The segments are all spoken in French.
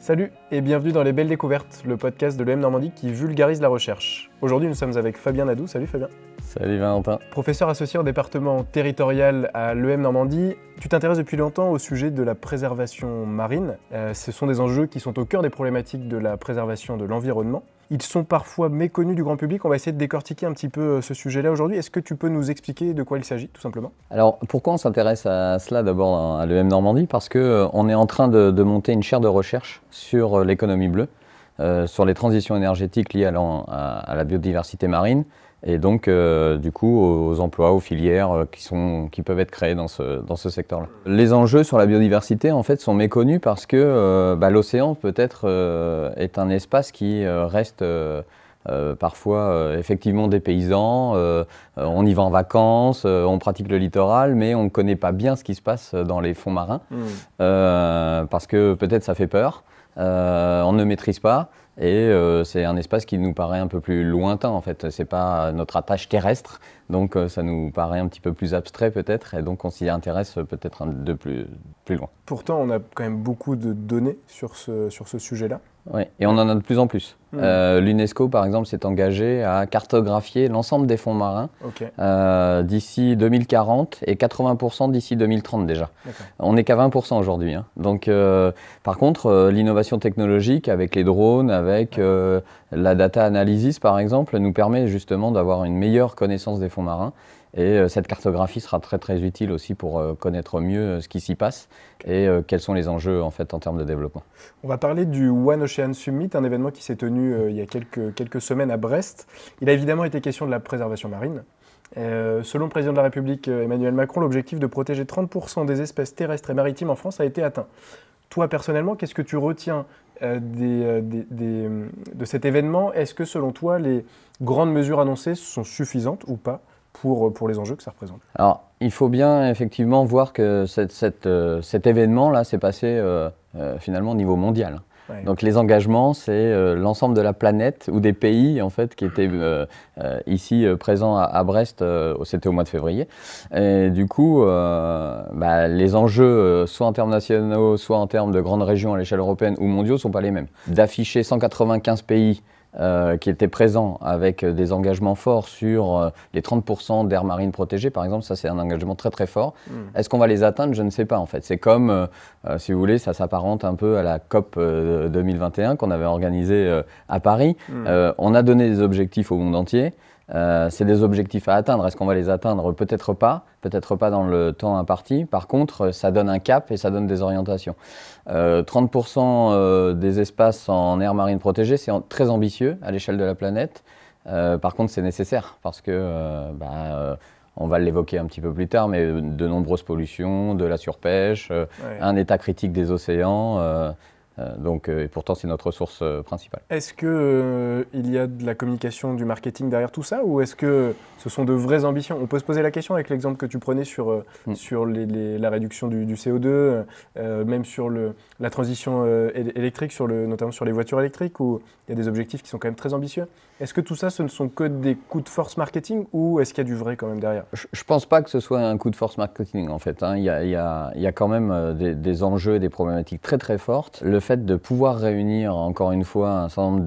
Salut et bienvenue dans Les Belles Découvertes, le podcast de l'EM Normandie qui vulgarise la recherche. Aujourd'hui, nous sommes avec Fabien Nadou. Salut Fabien. Salut Valentin. Professeur associé au département territorial à l'EM Normandie, tu t'intéresses depuis longtemps au sujet de la préservation marine. Ce sont des enjeux qui sont au cœur des problématiques de la préservation de l'environnement. Ils sont parfois méconnus du grand public. On va essayer de décortiquer un petit peu ce sujet-là aujourd'hui. Est-ce que tu peux nous expliquer de quoi il s'agit, tout simplement? Alors, pourquoi on s'intéresse à cela d'abord à l'EM Normandie? Parce qu'on est en train de monter une chaire de recherche sur l'économie bleue, sur les transitions énergétiques liées à la biodiversité marine, et donc du coup aux emplois, aux filières qui peuvent être créées dans ce secteur-là. Les enjeux sur la biodiversité en fait sont méconnus parce que l'océan peut-être est un espace qui reste parfois effectivement dépaysant, on y va en vacances, on pratique le littoral, mais on ne connaît pas bien ce qui se passe dans les fonds marins, parce que peut-être ça fait peur, on ne maîtrise pas. Et c'est un espace qui nous paraît un peu plus lointain en fait, c'est pas notre attache terrestre, donc ça nous paraît un petit peu plus abstrait peut-être, et donc on s'y intéresse peut-être de plus loin. Pourtant, on a quand même beaucoup de données sur ce sujet-là. Oui, et on en a de plus en plus. L'UNESCO, par exemple, s'est engagé à cartographier l'ensemble des fonds marins d'ici 2040 et 80% d'ici 2030 déjà. On n'est qu'à 20% aujourd'hui. Donc, par contre, l'innovation technologique avec les drones, avec la data analysis, par exemple, nous permet justement d'avoir une meilleure connaissance des fonds marins. Et cette cartographie sera très très utile aussi pour connaître mieux ce qui s'y passe et quels sont les enjeux en fait en termes de développement. On va parler du One Ocean Summit, un événement qui s'est tenu il y a quelques semaines à Brest. Il a évidemment été question de la préservation marine. Selon le président de la République Emmanuel Macron, l'objectif de protéger 30% des espèces terrestres et maritimes en France a été atteint. Toi personnellement, qu'est-ce que tu retiens de cet événement? Est-ce que selon toi, les grandes mesures annoncées sont suffisantes ou pas pour les enjeux que ça représente? Alors, il faut bien effectivement voir que cet événement-là s'est passé finalement au niveau mondial. Ouais. Donc les engagements, c'est l'ensemble de la planète ou des pays en fait qui étaient ici présents à Brest, c'était au mois de février. Et du coup, les enjeux, soit en termes nationaux, soit en termes de grandes régions à l'échelle européenne ou mondiaux, ne sont pas les mêmes. D'afficher 195 pays qui étaient présents avec des engagements forts sur les 30% d'aires marines protégées, par exemple, ça c'est un engagement très très fort. Est-ce qu'on va les atteindre? Je ne sais pas en fait. C'est comme, si vous voulez, ça s'apparente un peu à la COP 2021 qu'on avait organisée à Paris. On a donné des objectifs au monde entier. C'est des objectifs à atteindre. Est-ce qu'on va les atteindre? Peut-être pas dans le temps imparti. Par contre, ça donne un cap et ça donne des orientations. 30% des espaces en aire marine protégée, c'est très ambitieux à l'échelle de la planète. Par contre, c'est nécessaire parce que, on va l'évoquer un petit peu plus tard, mais de nombreuses pollutions, de la surpêche, un état critique des océans. Et pourtant, c'est notre ressource principale. Est-ce qu'il y a de la communication, du marketing derrière tout ça, ou est-ce que ce sont de vraies ambitions? On peut se poser la question avec l'exemple que tu prenais sur la réduction du CO2, même sur la transition électrique, notamment sur les voitures électriques, où il y a des objectifs qui sont quand même très ambitieux. Est-ce que tout ça, ce ne sont que des coups de force marketing, ou est-ce qu'il y a du vrai quand même derrière? Je ne pense pas que ce soit un coup de force marketing, en fait. Il y a quand même des enjeux et des problématiques très très fortes. Le fait de pouvoir réunir, encore une fois, un certain nombre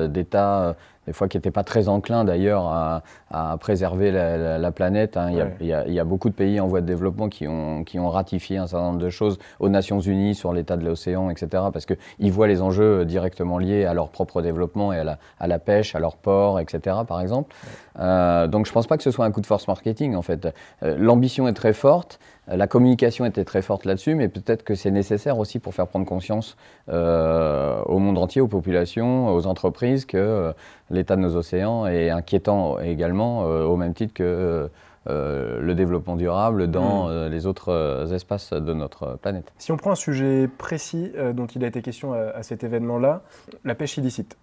d'États, des fois qui n'étaient pas très enclins d'ailleurs à préserver la planète. Il y a beaucoup de pays en voie de développement qui ont ratifié un certain nombre de choses aux Nations Unies sur l'état de l'océan, etc. Parce qu'ils voient les enjeux directement liés à leur propre développement et à la pêche, à leur port, etc. par exemple. Donc je ne pense pas que ce soit un coup de force marketing en fait. L'ambition est très forte. La communication était très forte là-dessus, mais peut-être que c'est nécessaire aussi pour faire prendre conscience au monde entier, aux populations, aux entreprises, que l'état de nos océans est inquiétant également, au même titre que le développement durable dans les autres espaces de notre planète. Si on prend un sujet précis dont il a été question à cet événement-là, la pêche illicite.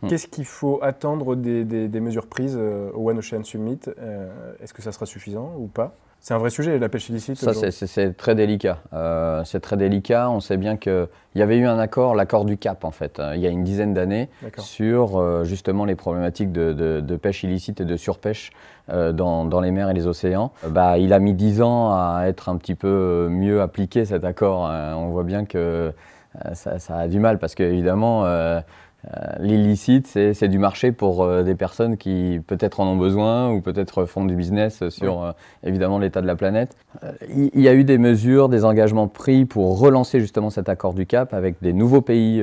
Qu'est-ce qu'il faut attendre des mesures prises au One Ocean Summit? Est-ce que ça sera suffisant ou pas? C'est un vrai sujet, la pêche illicite. Ça, c'est très délicat. C'est très délicat. On sait bien qu'il y avait eu un accord, l'accord du Cap, en fait, il y a une dizaine d'années, sur justement les problématiques de pêche illicite et de surpêche dans les mers et les océans. Il a mis 10 ans à être un petit peu mieux appliqué, cet accord. On voit bien que ça a du mal parce qu'évidemment, l'illicite, c'est du marché pour des personnes qui peut-être en ont besoin ou peut-être font du business sur évidemment l'état de la planète. Il y a eu des mesures, des engagements pris pour relancer justement cet accord du Cap avec des nouveaux pays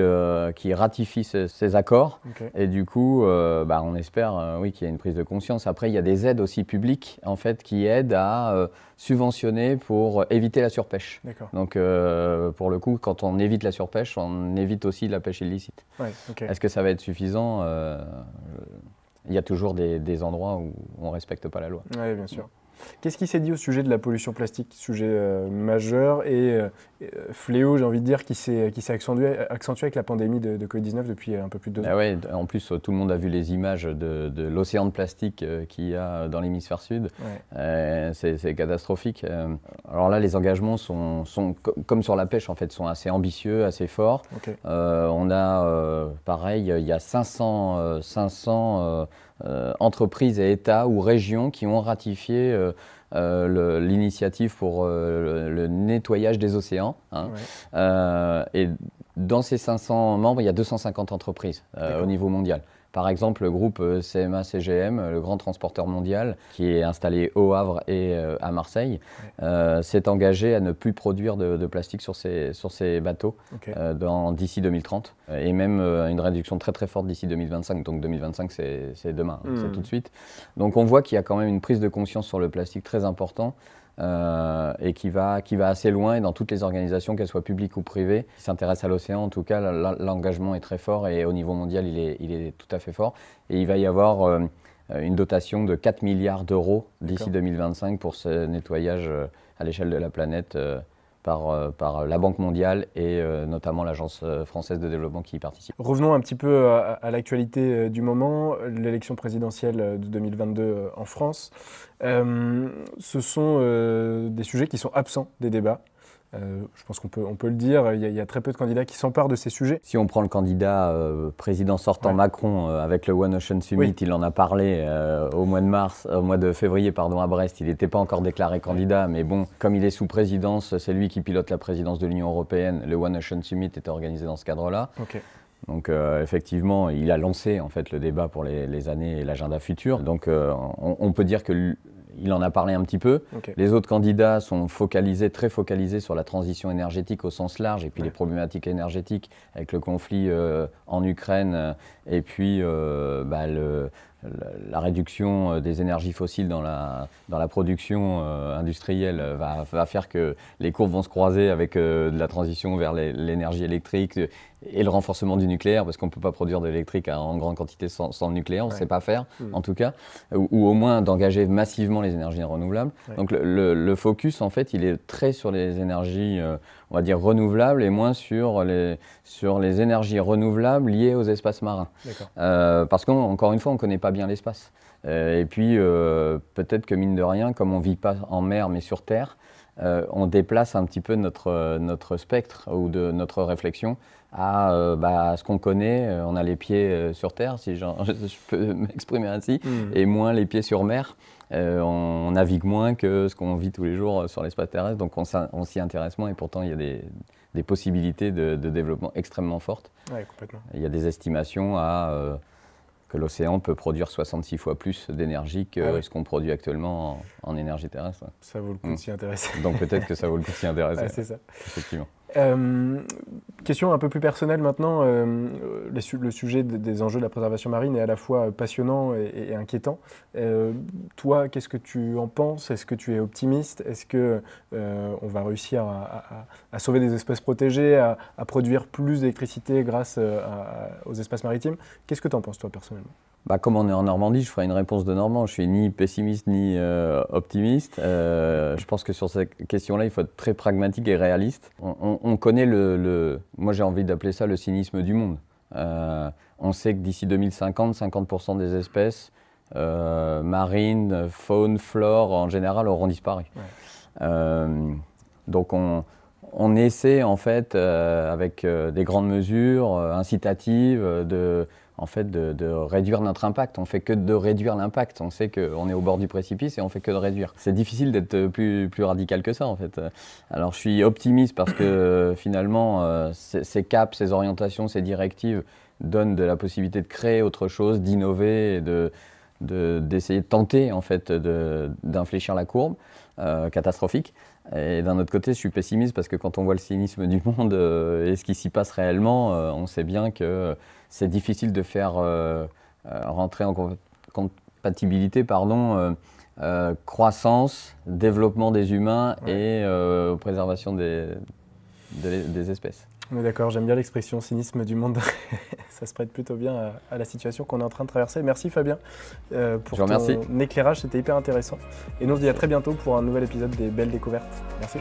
qui ratifient ces accords. Okay. Et du coup, on espère qu'il y ait une prise de conscience. Après, il y a des aides aussi publiques en fait, qui aident à subventionner pour éviter la surpêche. Donc pour le coup, quand on évite la surpêche, on évite aussi la pêche illicite. Okay. Est-ce que ça va être suffisant? Il y a toujours des endroits où on ne respecte pas la loi. Oui, bien sûr. Qu'est-ce qui s'est dit au sujet de la pollution plastique, sujet majeur et fléau, j'ai envie de dire, qui s'est accentué avec la pandémie de Covid-19 depuis un peu plus de 2 ans? Oui, en plus, tout le monde a vu les images de l'océan de plastique qu'il y a dans l'hémisphère sud. C'est catastrophique. Alors là, les engagements sont, comme sur la pêche, en fait, sont assez ambitieux, assez forts. Okay. On a, pareil, il y a 500 entreprises et États ou régions qui ont ratifié l'initiative pour le nettoyage des océans. Et dans ces 500 membres, il y a 250 entreprises au niveau mondial. Par exemple, le groupe CMA-CGM, le grand transporteur mondial, qui est installé au Havre et à Marseille, s'est engagé à ne plus produire de plastique sur ses bateaux d'ici 2030. Et même une réduction très très forte d'ici 2025. Donc 2025, c'est demain, c'est tout de suite. Donc on voit qu'il y a quand même une prise de conscience sur le plastique très importante. Et qui va assez loin, et dans toutes les organisations, qu'elles soient publiques ou privées, qui s'intéressent à l'océan, en tout cas, l'engagement est très fort et au niveau mondial, il est tout à fait fort. Et il va y avoir une dotation de 4 milliards d'euros d'ici 2025 pour ce nettoyage à l'échelle de la planète par la Banque mondiale et notamment l'Agence française de développement qui y participe. Revenons un petit peu à l'actualité du moment, l'élection présidentielle de 2022 en France. Ce sont des sujets qui sont absents des débats. Je pense qu'on peut le dire, il y a très peu de candidats qui s'emparent de ces sujets. Si on prend le candidat président sortant Macron avec le One Ocean Summit, il en a parlé au mois de février à Brest. Il n'était pas encore déclaré candidat, mais bon, comme il est sous présidence, c'est lui qui pilote la présidence de l'Union européenne. Le One Ocean Summit était organisé dans ce cadre-là. Donc effectivement, il a lancé en fait le débat pour les années et l'agenda futur. Donc on peut dire que il en a parlé un petit peu. Les autres candidats sont très focalisés sur la transition énergétique au sens large et puis les problématiques énergétiques avec le conflit en Ukraine et puis la réduction des énergies fossiles dans la production industrielle va faire que les courbes vont se croiser avec de la transition vers l'énergie électrique et le renforcement du nucléaire, parce qu'on ne peut pas produire de l'électrique en grande quantité sans le nucléaire, on ne sait pas faire en tout cas, ou au moins d'engager massivement les énergies renouvelables. Donc le focus en fait, il est très sur les énergies on va dire renouvelables et moins sur les énergies renouvelables liées aux espaces marins. Parce qu'encore une fois, on ne connaît pas bien l'espace. Et puis peut-être que mine de rien, comme on ne vit pas en mer mais sur terre, on déplace un petit peu notre spectre ou de notre réflexion à ce qu'on connaît. On a les pieds sur terre, si je peux m'exprimer ainsi, et moins les pieds sur mer. On navigue moins que ce qu'on vit tous les jours sur l'espace terrestre, donc on s'y intéresse moins et pourtant il y a des possibilités de développement extrêmement fortes. Complètement. Il y a des estimations que l'océan peut produire 66 fois plus d'énergie que ce qu'on produit actuellement en énergie terrestre. Ça vaut le coup de s'y intéresser. Donc peut-être que ça vaut le coup de s'y intéresser. C'est ça. Effectivement. Question un peu plus personnelle maintenant, le sujet des enjeux de la préservation marine est à la fois passionnant et inquiétant. Toi, qu'est-ce que tu en penses? Est-ce que tu es optimiste? Est-ce qu'on va réussir à sauver des espèces protégées, à produire plus d'électricité grâce aux espaces maritimes? Qu'est-ce que tu en penses toi personnellement? Comme on est en Normandie, je ferai une réponse de Normand. Je suis ni pessimiste ni optimiste. Je pense que sur cette question-là, il faut être très pragmatique et réaliste. On connaît moi j'ai envie d'appeler ça le cynisme du monde. On sait que d'ici 2050, 50% des espèces marines, faune, flore en général auront disparu. Donc on essaie en fait avec des grandes mesures incitatives en fait, de réduire notre impact. On fait que de réduire l'impact. On sait qu'on est au bord du précipice et on fait que de réduire. C'est difficile d'être plus radical que ça, en fait. Alors, je suis optimiste parce que finalement, ces caps, ces orientations, ces directives donnent de la possibilité de créer autre chose, d'innover et d'essayer de tenter, en fait, d'infléchir la courbe catastrophique. Et d'un autre côté, je suis pessimiste parce que quand on voit le cynisme du monde et ce qui s'y passe réellement, on sait bien que c'est difficile de faire rentrer en compatibilité croissance, développement des humains et préservation des espèces. On est d'accord, j'aime bien l'expression cynisme du monde. Ça se prête plutôt bien à la situation qu'on est en train de traverser. Merci Fabien pour ton éclairage, c'était hyper intéressant. Et nous on se dit à très bientôt pour un nouvel épisode des Belles Découvertes. Merci.